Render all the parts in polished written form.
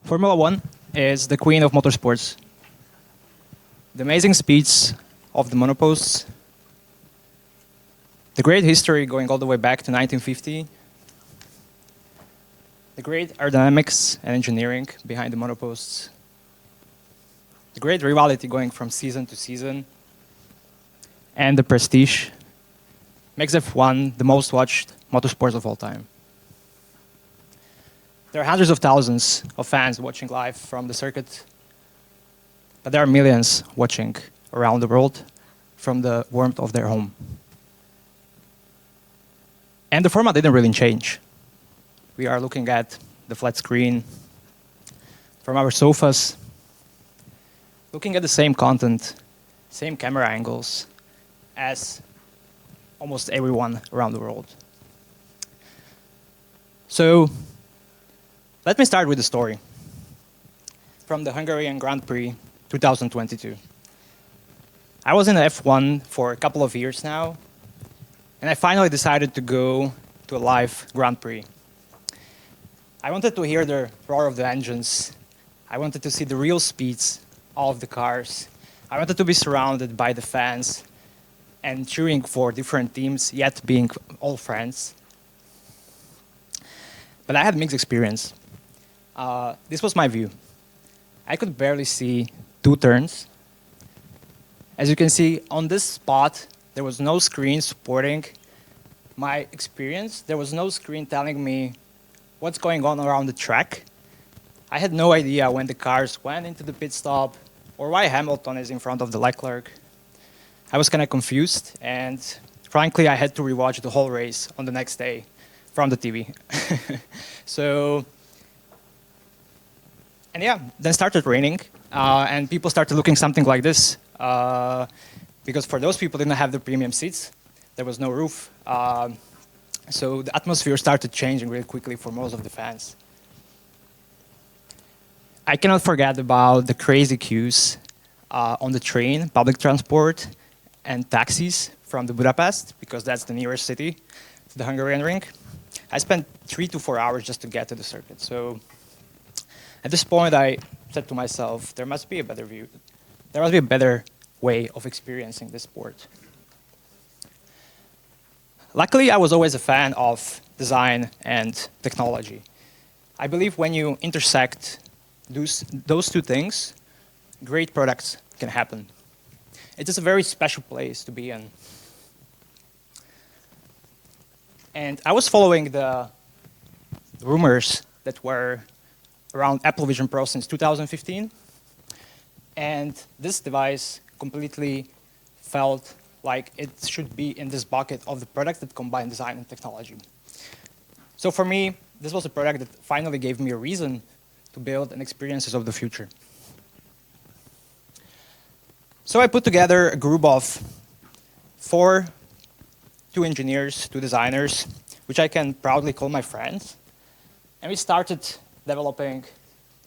Formula One is the queen of motorsports. The amazing speeds of the monoposts, the great history going all the way back to 1950, the great aerodynamics and engineering behind the monoposts, the great rivalry going from season to season, and the prestige makes F1 the most watched motorsport of all time. There are hundreds of thousands of fans watching live from the circuit, but there are millions watching around the world from the warmth of their home. And the format didn't really change. We are looking at the flat screen from our sofas, looking at the same content, same camera angles as almost everyone around the world. So let me start with the story from the Hungarian Grand Prix 2022. I was in F1 for a couple of years now, and I finally decided to go to a live Grand Prix. I wanted to hear the roar of the engines. I wanted to see the real speeds of the cars. I wanted to be surrounded by the fans and cheering for different teams, yet being all friends. But I had a mixed experience. This was my view. I could barely see two turns. As you can see, on this spot, there was no screen supporting my experience. There was no screen telling me what's going on around the track. I had no idea when the cars went into the pit stop or why Hamilton is in front of the Leclerc. I was kind of confused, and frankly, I had to rewatch the whole race on the next day from the TV. And yeah, then started raining, and people started looking something like this, because for those people who didn't have the premium seats, there was no roof. So the atmosphere started changing really quickly for most of the fans. I cannot forget about the crazy queues on the train, public transport, and taxis from the Budapest, because that's the nearest city to the Hungarian ring. I spent 3 to 4 hours just to get to the circuit. So at this point, I said to myself, there must be a better view. There must be a better way of experiencing this sport. Luckily, I was always a fan of design and technology. I believe when you intersect those two things, great products can happen. It is a very special place to be in. And I was following the rumors that were around Apple Vision Pro since 2015. And this device completely felt like it should be in this bucket of the product that combine design and technology. So for me, this was a product that finally gave me a reason to build an experiences of the future. So I put together a group of 2 engineers, 2 designers, which I can proudly call my friends. And we started developing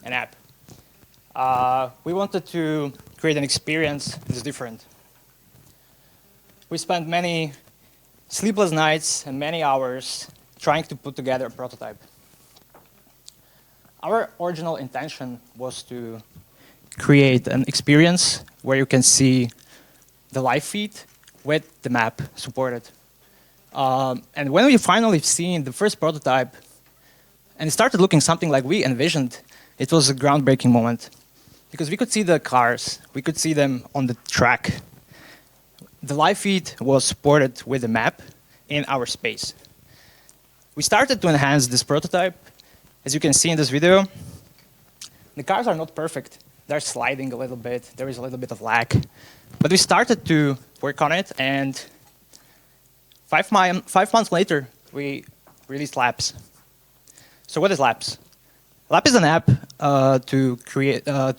an app. We wanted to create an experience that is different. We spent many sleepless nights and many hours trying to put together a prototype. Our original intention was to create an experience where you can see the live feed with the map supported. And when we finally seen the first prototype, and it started looking something like we envisioned, it was a groundbreaking moment. Because we could see the cars, we could see them on the track. The live feed was supported with a map in our space. We started to enhance this prototype. As you can see in this video, the cars are not perfect. They're sliding a little bit. There is a little bit of lag. But we started to work on it, and 5 months later, we released Lapz. So what is Lapz? Lapz is an app to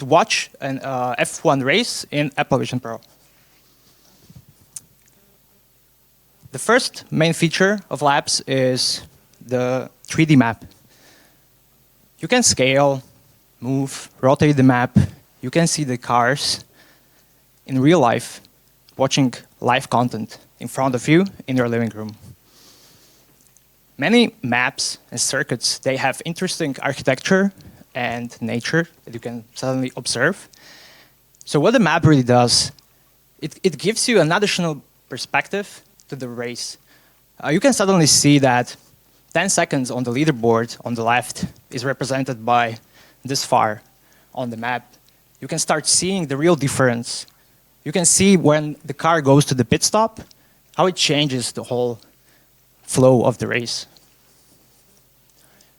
watch an F1 race in Apple Vision Pro. The first main feature of Lapz is the 3D map. You can scale, move, rotate the map. You can see the cars in real life, watching live content in front of you in your living room. Many maps and circuits, they have interesting architecture and nature that you can suddenly observe. So what the map really does, it gives you an additional perspective to the race. You can suddenly see that 10 seconds on the leaderboard on the left is represented by this far on the map. You can start seeing the real difference. You can see when the car goes to the pit stop, how it changes the whole flow of the race.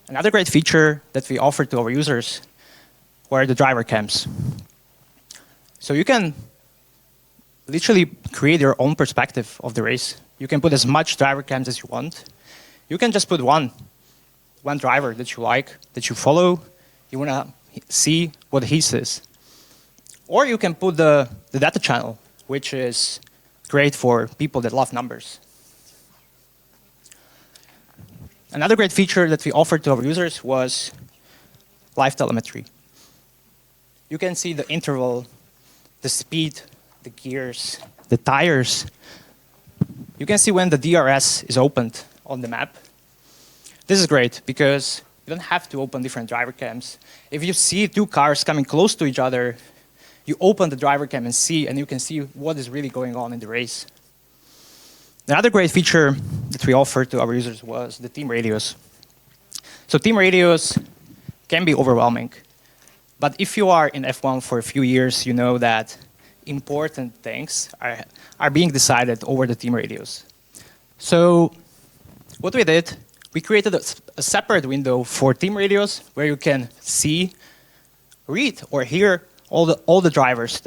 Another great feature that we offer to our users were the driver cams. So you can literally create your own perspective of the race. You can put as much driver cams as you want. You can just put one driver that you like, that you follow. You want to see what he says. Or you can put the data channel, which is great for people that love numbers. Another great feature that we offered to our users was live telemetry. You can see the interval, the speed, the gears, the tires. You can see when the DRS is opened on the map. This is great because you don't have to open different driver cams. If you see two cars coming close to each other, you open the driver cam and you can see what is really going on in the race. Another great feature that we offered to our users was the team radios. So team radios can be overwhelming. But if you are in F1 for a few years, you know that important things are being decided over the team radios. So what we did, we created a separate window for team radios where you can see, read, or hear all the drivers.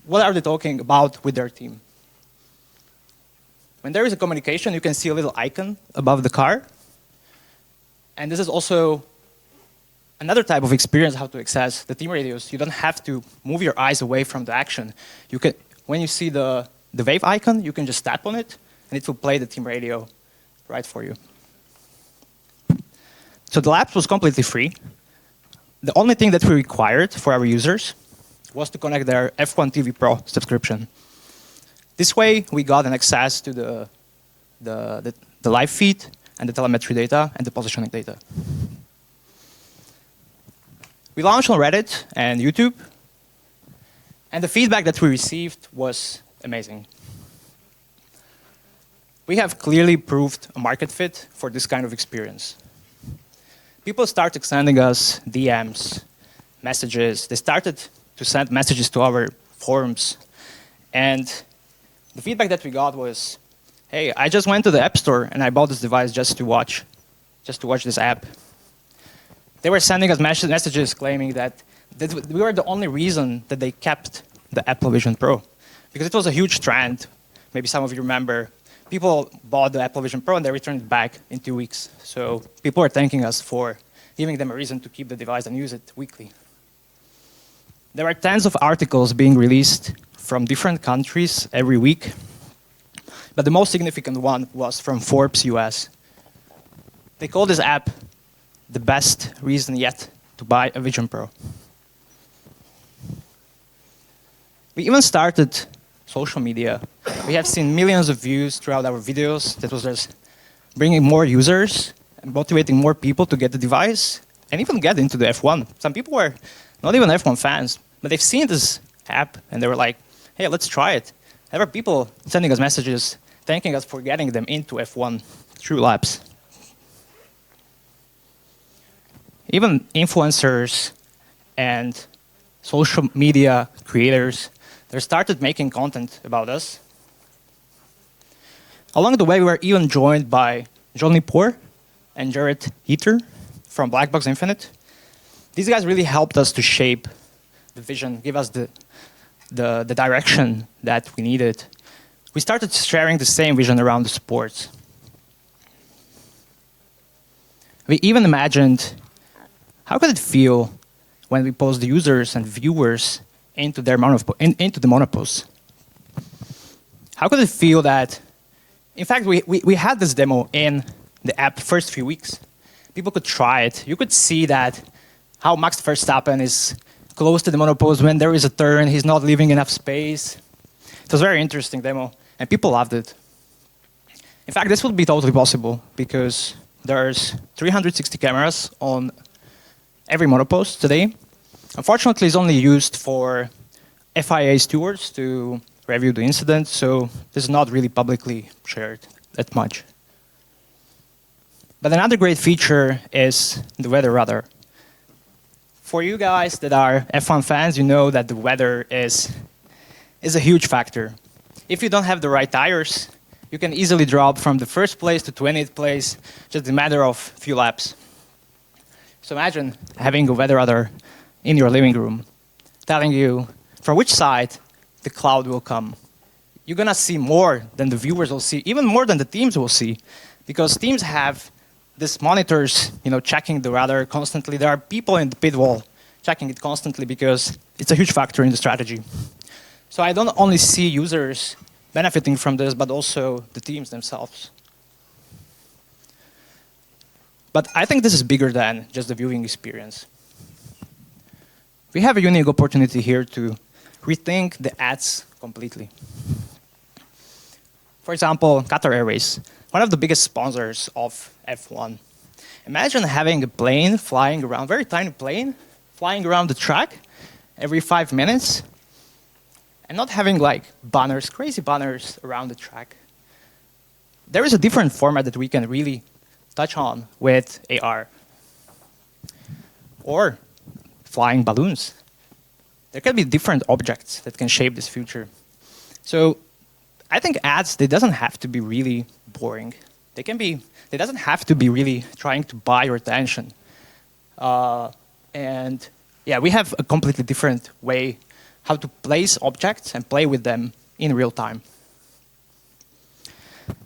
What are they talking about with their team? When there is a communication, you can see a little icon above the car. And this is also another type of experience how to access the team radios. You don't have to move your eyes away from the action. You can, when you see the wave icon, you can just tap on it, and it will play the team radio right for you. So the Lapz was completely free. The only thing that we required for our users was to connect their F1 TV Pro subscription. This way, we got an access to the live feed and the telemetry data and the positioning data. We launched on Reddit and YouTube, and the feedback that we received was amazing. We have clearly proved a market fit for this kind of experience. People started sending us DMs, messages. They started to send messages to our forums, and the feedback that we got was, hey, I just went to the App Store and I bought this device just to watch this app. They were sending us messages claiming that we were the only reason that they kept the Apple Vision Pro. Because it was a huge trend. Maybe some of you remember. People bought the Apple Vision Pro and they returned it back in 2 weeks. So people are thanking us for giving them a reason to keep the device and use it weekly. There are tens of articles being released from different countries every week. But the most significant one was from Forbes US. They call this app the best reason yet to buy a Vision Pro. We even started social media. We have seen millions of views throughout our videos. That was just bringing more users and motivating more people to get the device and even get into the F1. Some people were not even F1 fans, but they've seen this app and they were like, hey, let's try it. There were people sending us messages thanking us for getting them into F1 through Lapz. Even influencers and social media creators, they started making content about us. Along the way, we were even joined by Johnny Poor and Jared Heater from Black Box Infinite. These guys really helped us to shape the vision, give us the direction that we needed. We started sharing the same vision around the sports. We even imagined how could it feel when we post the users and viewers into the monoposts? How could it feel that, in fact, we had this demo in the app first few weeks. People could try it. You could see that how Max Verstappen is close to the monopost when there is a turn, he's not leaving enough space. It was a very interesting demo, and people loved it. In fact, this would be totally possible because there's 360 cameras on every monopost today. Unfortunately, it's only used for FIA stewards to review the incident, so it's not really publicly shared that much. But another great feature is the weather radar. For you guys that are F1 fans, you know that the weather is a huge factor. If you don't have the right tires, you can easily drop from the first place to 20th place, just a matter of few laps. So imagine having a weather radar in your living room, telling you from which side the cloud will come. You're gonna see more than the viewers will see, even more than the teams will see, because teams have these monitors, checking the radar constantly. There are people in the pit wall checking it constantly because it's a huge factor in the strategy. So I don't only see users benefiting from this, but also the teams themselves. But I think this is bigger than just the viewing experience. We have a unique opportunity here to rethink the ads completely. For example, Qatar Airways, one of the biggest sponsors of F1. Imagine having a plane flying around, very tiny plane, flying around the track every 5 minutes, and not having like banners, crazy banners around the track. There is a different format that we can really touch on with AR. Or flying balloons. There can be different objects that can shape this future. So I think ads, they doesn't have to be really boring. They doesn't have to be really trying to buy your attention. And yeah, we have a completely different way how to place objects and play with them in real time.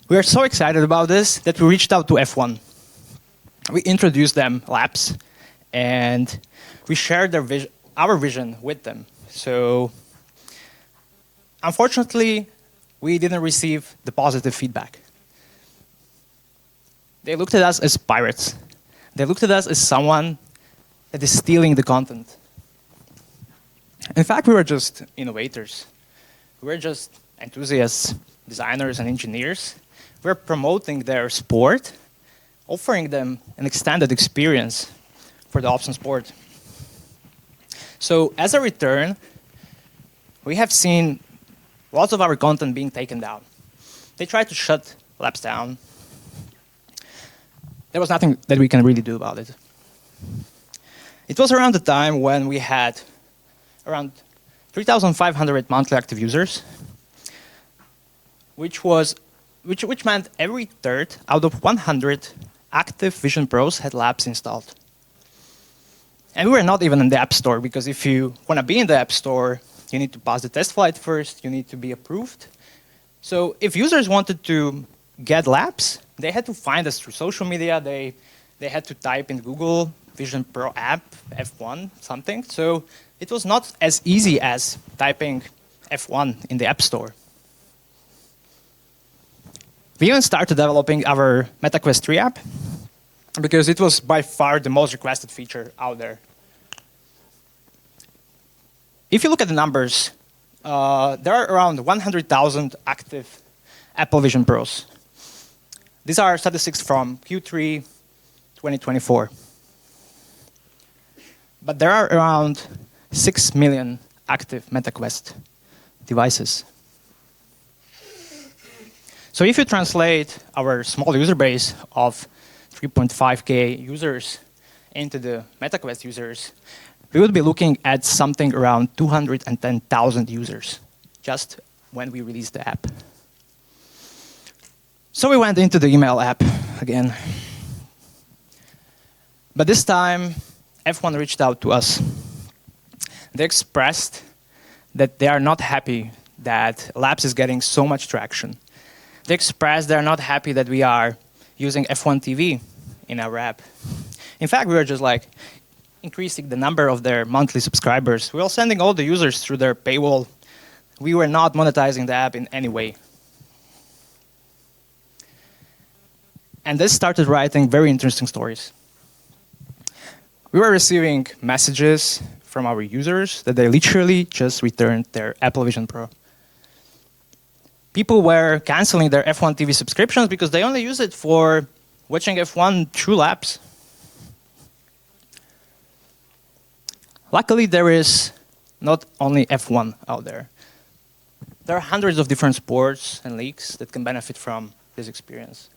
We are so excited about this that we reached out to F1. We introduced them Lapz, and we shared our vision with them. So unfortunately, we didn't receive the positive feedback. They looked at us as pirates. They looked at us as someone that is stealing the content. In fact, we were just innovators. We were just enthusiasts, designers, and engineers. We're promoting their sport, offering them an extended experience for the option sport. So as a return, we have seen lots of our content being taken down. They tried to shut Lapz down. There was nothing that we can really do about it. It was around the time when we had around 3,500 monthly active users, which meant every third out of 100 active Vision Pros had Lapz installed. And we were not even in the App Store, because if you want to be in the App Store, you need to pass the test flight first, you need to be approved. So if users wanted to get Lapz, they had to find us through social media, they had to type in Google Vision Pro app, F1, something. So it was not as easy as typing F1 in the App Store. We even started developing our MetaQuest 3 app, because it was by far the most requested feature out there. If you look at the numbers, there are around 100,000 active Apple Vision Pros. These are statistics from Q3 2024. But there are around 6 million active MetaQuest devices. So if you translate our small user base of 3.5K users into the MetaQuest users, we would be looking at something around 210,000 users just when we released the app. So we went into the email app again. But this time, F1 reached out to us. They expressed that they are not happy that Lapz is getting so much traction. They expressed they're not happy that we are using F1 TV in our app. In fact, we were just like increasing the number of their monthly subscribers. We were sending all the users through their paywall. We were not monetizing the app in any way. And this started writing very interesting stories. We were receiving messages from our users that they literally just returned their Apple Vision Pro. People were canceling their F1 TV subscriptions because they only use it for watching F1 through Lapz. Luckily, there is not only F1 out there. There are hundreds of different sports and leagues that can benefit from this experience.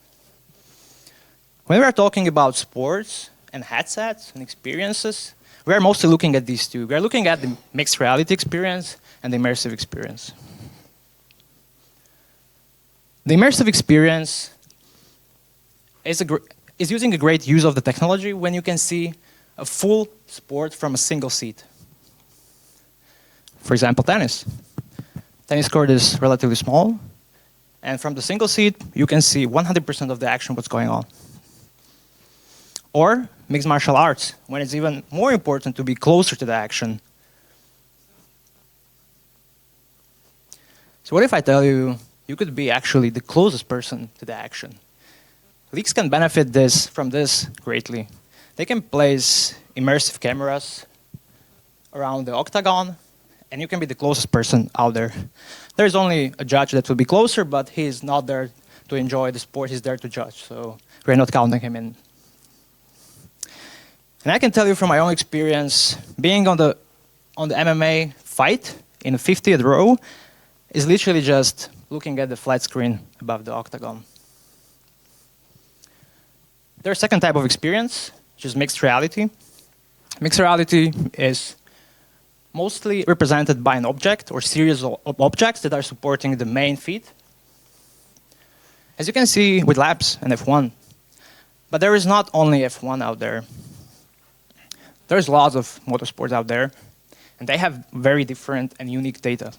When we are talking about sports and headsets and experiences, we are mostly looking at these two. We are looking at the mixed reality experience and the immersive experience. The immersive experience is using a great use of the technology when you can see a full sport from a single seat. For example, tennis. Tennis court is relatively small, and from the single seat, you can see 100% of the action, what's going on. Or mixed martial arts, when it's even more important to be closer to the action. So what if I tell you, you could be actually the closest person to the action? Leagues can benefit from this greatly. They can place immersive cameras around the octagon, and you can be the closest person out there. There's only a judge that will be closer, but he's not there to enjoy the sport, he's there to judge, so we're not counting him in. And I can tell you from my own experience, being on the MMA fight in the 50th row is literally just looking at the flat screen above the octagon. There's a second type of experience, which is mixed reality. Mixed reality is mostly represented by an object or series of objects that are supporting the main feed. As you can see with Lapz and F1. But there is not only F1 out there. There's lots of motorsports out there, and they have very different and unique data.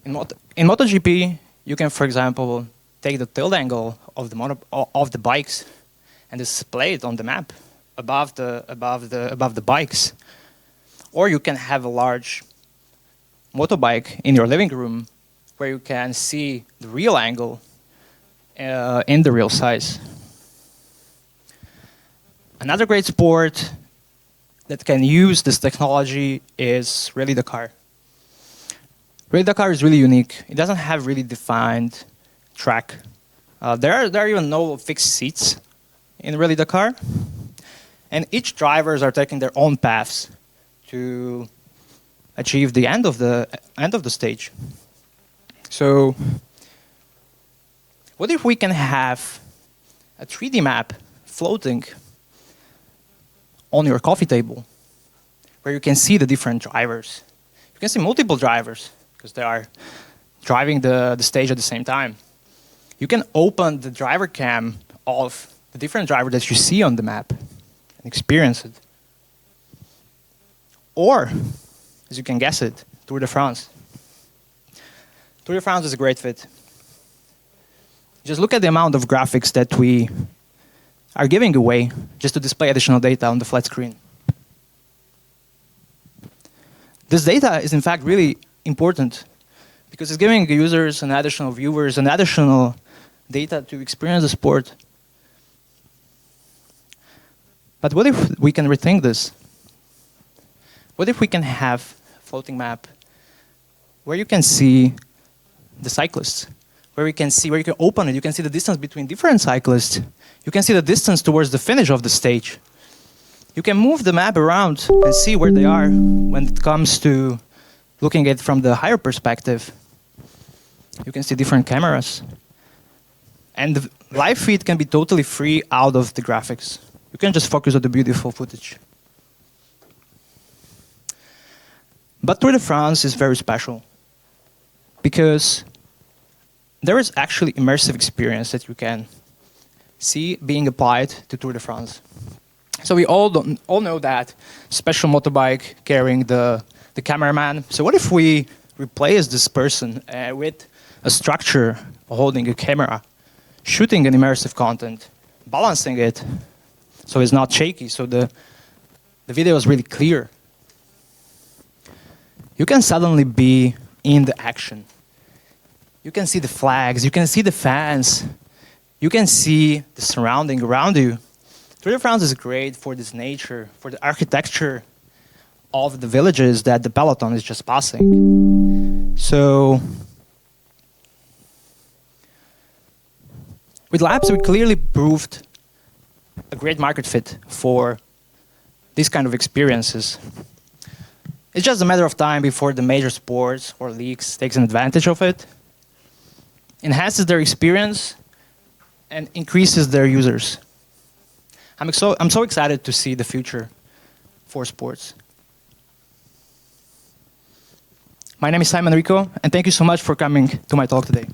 In MotoGP, you can, for example, take the tilt angle of the bikes and display it on the map above the bikes. Or you can have a large motorbike in your living room where you can see the real angle in the real size. Another great sport that can use this technology is Rally Dakar. Rally Dakar is really unique. It doesn't have really defined track. There are even no fixed seats in Rally Dakar. And each drivers are taking their own paths to achieve the end of the stage. So what if we can have a 3D map floating on your coffee table where you can see the different drivers? You can see multiple drivers because they are driving the stage at the same time. You can open the driver cam of the different driver that you see on the map and experience it. Or, as you can guess it, Tour de France. Tour de France is a great fit. Just look at the amount of graphics that we are giving away just to display additional data on the flat screen. This data is in fact really important because it's giving users and additional viewers and additional data to experience the sport. But what if we can rethink this? What if we can have a floating map where you can see the cyclists, where you can open it, you can see the distance between different cyclists, you can see the distance towards the finish of the stage. You can move the map around and see where they are when it comes to looking at it from the higher perspective. You can see different cameras. And the live feed can be totally free out of the graphics. You can just focus on the beautiful footage. But Tour de France is very special because there is actually immersive experience that you can see being applied to Tour de France. So we all know that special motorbike carrying the cameraman. So what if we replace this person with a structure holding a camera, shooting an immersive content, balancing it so it's not shaky, so the video is really clear. You can suddenly be in the action. You can see the flags, you can see the fans, you can see the surrounding around you. Tour de France is great for this nature, for the architecture of the villages that the peloton is just passing. So, with Lapz, we clearly proved a great market fit for these kind of experiences. It's just a matter of time before the major sports or leagues takes an advantage of it, enhances their experience, and increases their users. I'm so excited to see the future for sports. My name is Simon Rico, and thank you so much for coming to my talk today.